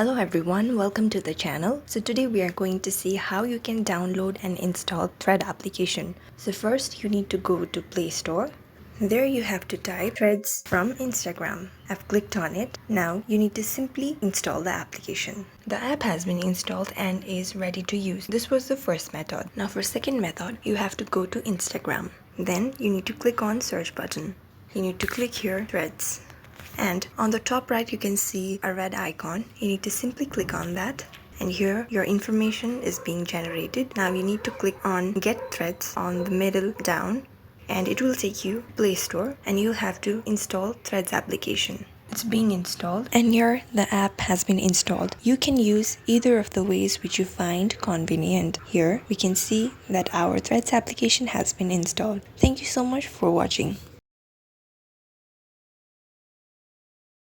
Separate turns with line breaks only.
Hello everyone, welcome to the channel. So today we are going to see how you can download and install Thread application. So first you need to go to Play Store. There you have to type Threads from Instagram. I've clicked on it. Now you need to simply install the application. The app has been installed and is ready to use. This was the first method. Now for second method, you have to go to Instagram. Then you need to click on search button. You need to click here Threads. And on the top right you can see a red icon. You need to simply click on that, and here your information is being generated. Now you need to click on get threads on the middle down, and it will take you Play Store, and you'll have to install Threads application. It's being installed, and here the app has been installed. You can use either of the ways which you find convenient. Here we can see that our Threads application has been installed. Thank you so much for watching.